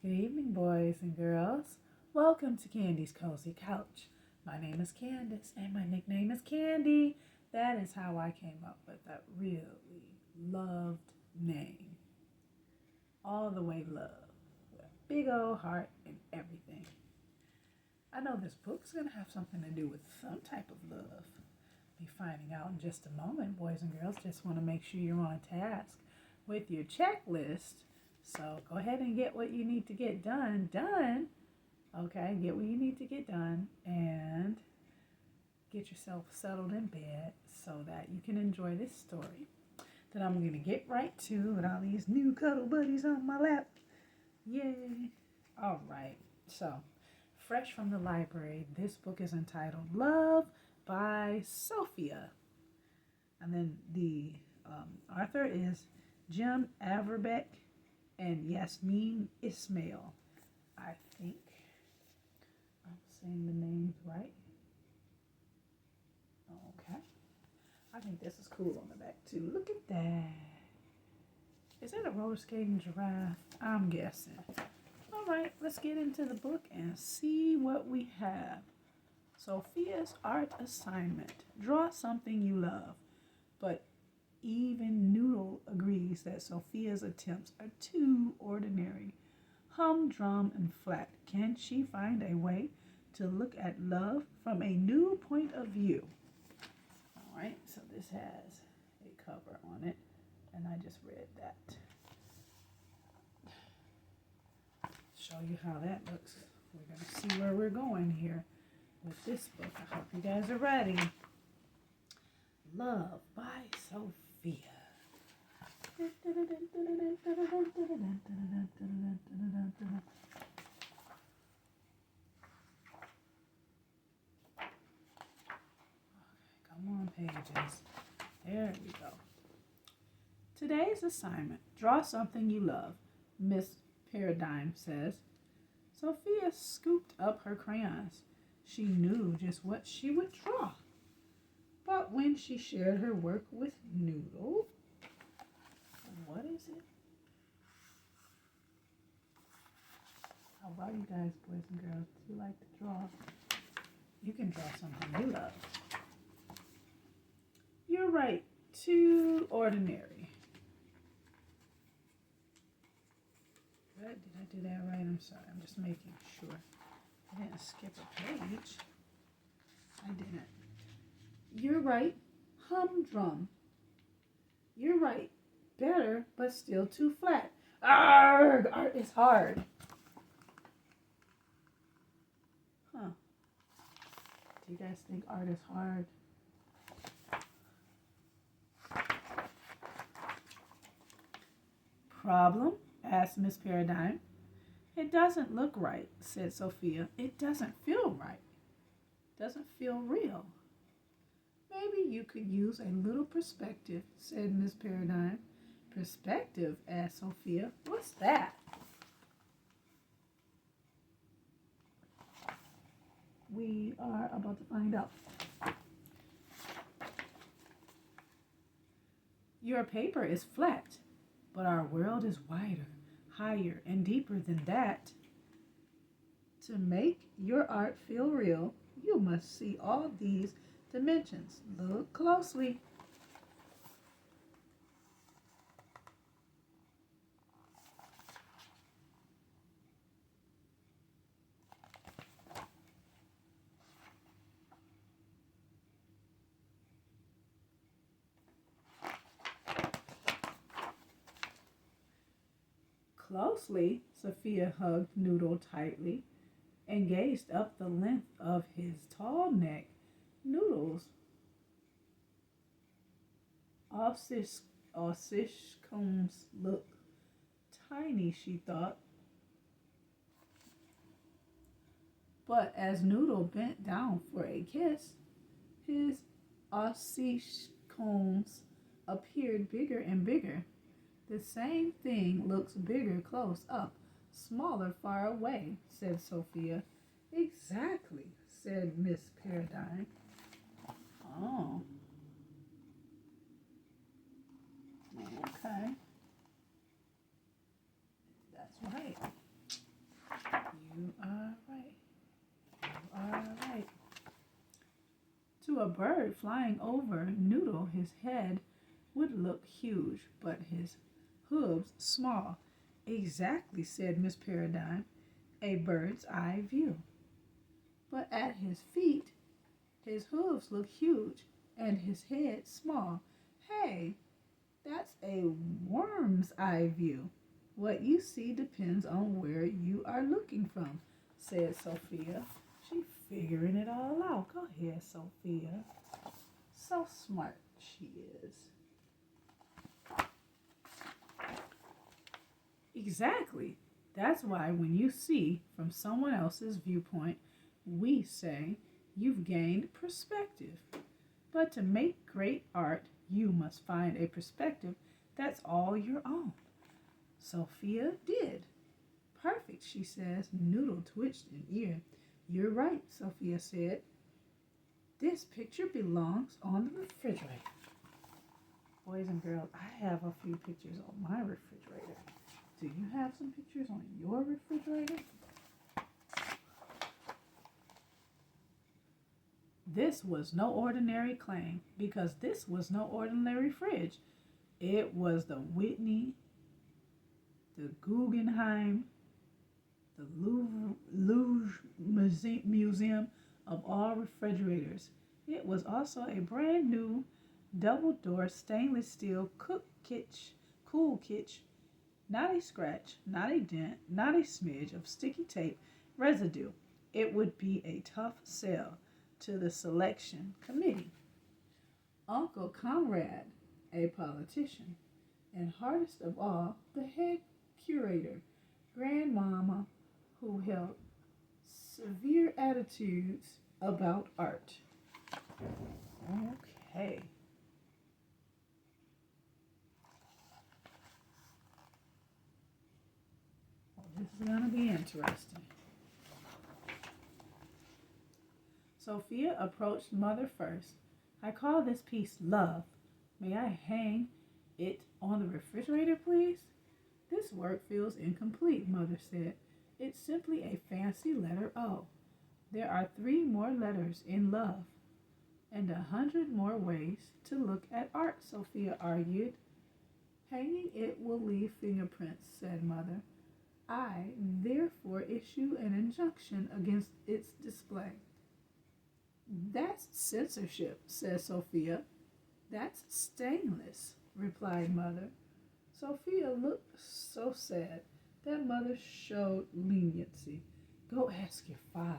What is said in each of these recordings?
Good evening, boys and girls. Welcome to Candy's Cozy Couch. My name is Candace, and my nickname is Candy. That is how I came up with that really loved name. All the way love, with a big old heart and everything. I know this book's going to have something to do with some type of love. Be finding out in just a moment, boys and girls. Just want to make sure you're on task with your checklist. So go ahead and get what you need to get done. Okay, get what you need to get done and get yourself settled in bed so that you can enjoy this story that I'm going to get right to with all these new cuddle buddies on my lap. Yay. All right, so fresh from the library, this book is entitled Love by Sophia. And then the author is Jim Averbeck and Yasmin Ismail. I think I'm saying the names right. Okay. I think this is cool on the back too. Look at that. Is that a roller skating giraffe? I'm guessing. All right, let's get into the book and see what we have. Sophia's art assignment. Draw something you love. But even Noodle agrees that Sophia's attempts are too ordinary. Humdrum and flat. Can she find a way to look at love from a new point of view? All right, so this has a cover on it, and I just read that. Show you how that looks. We're going to see where we're going here with this book. I hope you guys are ready. Love by Sophia. Come on, pages. There we go. Today's assignment, draw something you love, Miss Paradigm says. Sophia scooped up her crayons. She knew just what she would draw. But when she shared her work with Noodle, what is it? How about you guys, boys and girls? Do you like to draw? You can draw something you love. You're right, too ordinary. Did I do that right? I'm sorry, I'm just making sure. I didn't skip a page. I didn't. You're right, humdrum. You're right, better, but still too flat. Arrgh! Art is hard. Huh. Do you guys think art is hard? Problem? Asked Miss Paradigm. It doesn't look right, said Sophia. It doesn't feel right. Doesn't feel real. Maybe you could use a little perspective, said Miss Paradigm. Perspective? Asked Sophia. What's that? We are about to find out. Your paper is flat, but our world is wider, higher, and deeper than that. To make your art feel real, you must see all these dimensions. Look closely. Closely, Sophia hugged Noodle tightly and gazed up the length of his tall neck. Noodle's ossicums looked tiny, she thought. But as Noodle bent down for a kiss, his ossicums appeared bigger and bigger. The same thing looks bigger close up, smaller far away, said Sophia. Exactly, said Miss Paradigm. Oh. Okay. That's right. You are right. You are right. To a bird flying over Noodle, his head would look huge, but his hooves small. Exactly, said Miss Paradigm, a bird's eye view. But at his feet, his hooves look huge and his head small. Hey, that's a worm's eye view. What you see depends on where you are looking from, said Sophia. She figuring it all out. Go ahead, Sophia. So smart she is. Exactly. That's why when you see from someone else's viewpoint, we say you've gained perspective. But to make great art, you must find a perspective that's all your own. Sophia did. Perfect, she says. Noodle twitched an ear. You're right, Sophia said. This picture belongs on the refrigerator. Boys and girls, I have a few pictures on my refrigerator. Do you have some pictures on your refrigerator? This was no ordinary claim because this was no ordinary fridge. It was the Whitney, the Guggenheim, the Louvre Museum of all refrigerators. It was also a brand new double-door stainless steel cool kitchen. Not a scratch, not a dent, not a smidge of sticky tape residue. It would be a tough sell to the selection committee. Uncle Conrad, a politician, and hardest of all, the head curator, Grandmama, who held severe attitudes about art. Okay. Well, this is going to be interesting. Sophia approached Mother first. I call this piece Love. May I hang it on the refrigerator, please? This work feels incomplete, Mother said. It's simply a fancy letter O. There are 3 more letters in love, and 100 more ways to look at art, Sophia argued. Hanging it will leave fingerprints, said Mother. I therefore issue an injunction against its display. That's censorship, said Sophia. That's stainless, replied Mother. Sophia looked so sad that Mother showed leniency. Go ask your father.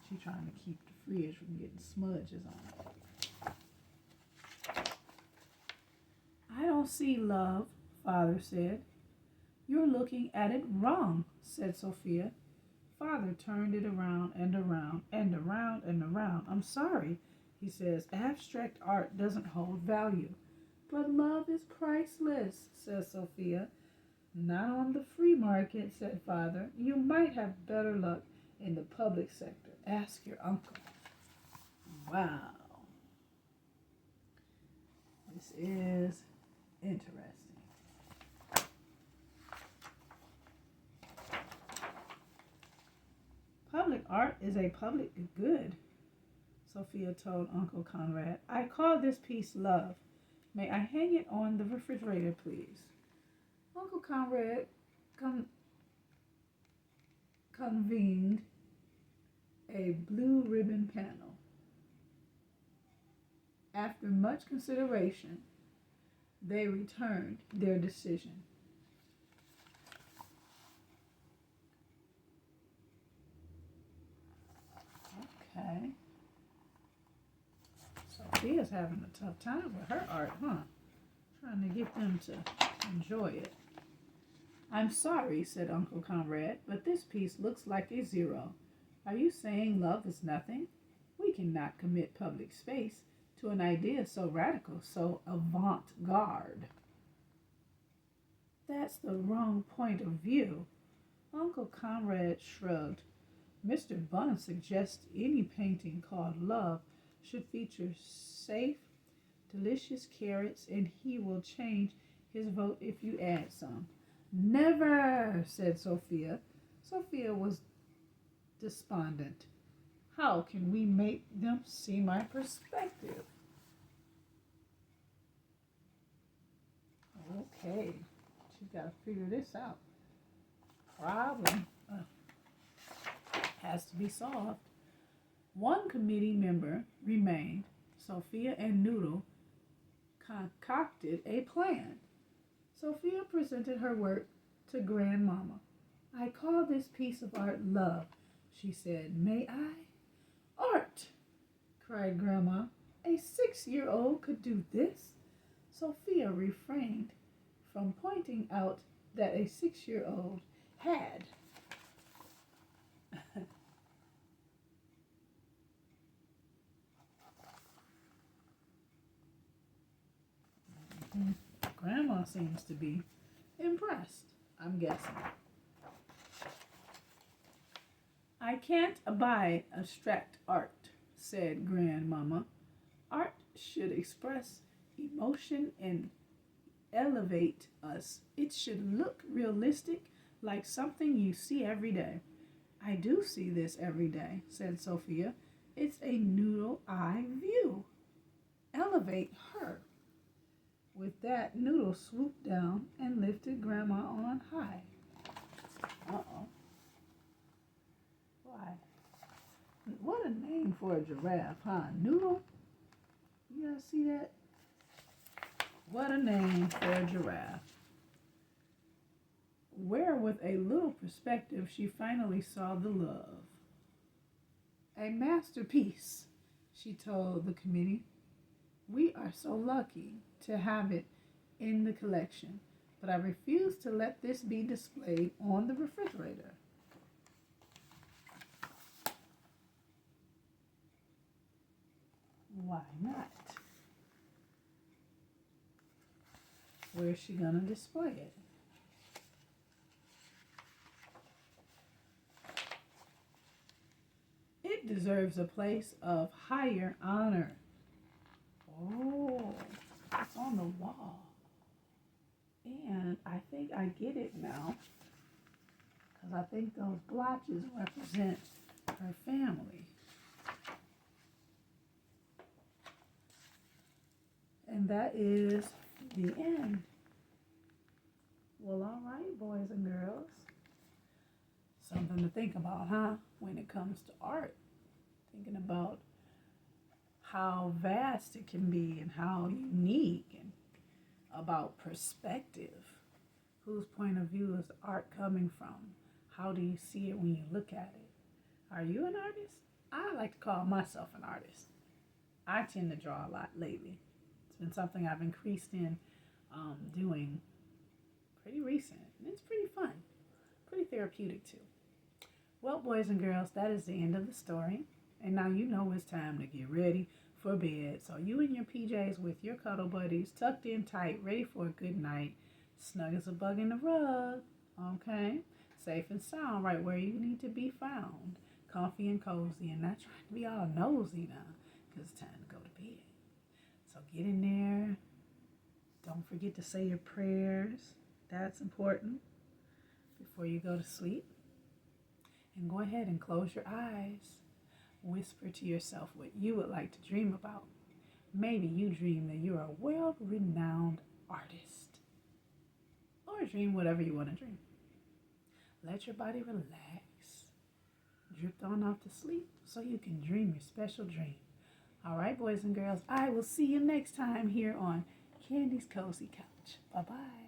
She's trying to keep the fridge from getting smudges on it. I don't see love, Father said. You're looking at it wrong, said Sophia. Father turned it around and around and around and around. I'm sorry, he says. Abstract art doesn't hold value. But love is priceless, says Sophia. Not on the free market, said Father. You might have better luck in the public sector. Ask your uncle. Wow. This is interesting. Public art is a public good, Sophia told Uncle Conrad. I call this piece Love. May I hang it on the refrigerator, please? Uncle Conrad convened a blue ribbon panel. After much consideration, they returned their decision. Okay. Sophia's having a tough time with her art, huh? Trying to get them to enjoy it. I'm sorry, said Uncle Conrad, but this piece looks like a 0. Are you saying love is nothing? We cannot commit public space to an idea so radical, so avant-garde. That's the wrong point of view. Uncle Conrad shrugged. Mr. Bunn suggests any painting called Love should feature safe, delicious carrots, and he will change his vote if you add some. Never, said Sophia. Sophia was despondent. How can we make them see my perspective? Okay, she's got to figure this out. Problem has to be solved. One committee member remained. Sophia and Noodle concocted a plan. Sophia presented her work to Grandmama. I call this piece of art love, she said. May I? Art, cried Grandma. A 6-year-old could do this? Sophia refrained from pointing out that a 6-year-old had. Grandma seems to be impressed, I'm guessing. I can't abide abstract art, said Grandmama. Art should express emotion and elevate us. It should look realistic, like something you see every day. I do see this every day, said Sophia. It's a noodle eye view. Elevate her. With that, Noodle swooped down and lifted Grandma on high. Uh-oh. Why? What a name for a giraffe, huh? Noodle? You guys see that? What a name for a giraffe. Where, with a little perspective, she finally saw the love. A masterpiece, she told the committee. We are so lucky to have it in the collection, but I refuse to let this be displayed on the refrigerator. Why not? Where's she gonna display it? It deserves a place of higher honor. Oh, it's on the wall. And I think I get it now, because I think those blotches represent her family. And that is the end. Well, all right, boys and girls. Something to think about, huh? When it comes to art. Thinking about how vast it can be and how unique, and about perspective. Whose point of view is the art coming from? How do you see it when you look at it? Are you an artist? I like to call myself an artist. I tend to draw a lot lately. It's been something I've increased in doing pretty recent. And it's pretty fun. Pretty therapeutic too. Well, boys and girls, that is the end of the story. And now you know it's time to get ready for bed. So you in your PJs with your cuddle buddies, tucked in tight, ready for a good night, snug as a bug in the rug, okay? Safe and sound, right where you need to be found. Comfy and cozy, and not trying to be all nosy now, because it's time to go to bed. So get in there. Don't forget to say your prayers. That's important before you go to sleep. And go ahead and close your eyes. Whisper to yourself what you would like to dream about. Maybe you dream that you're a world-renowned artist. Or dream whatever you want to dream. Let your body relax. Drift on off to sleep so you can dream your special dream. All right, boys and girls, I will see you next time here on Candy's Cozy Couch. Bye-bye.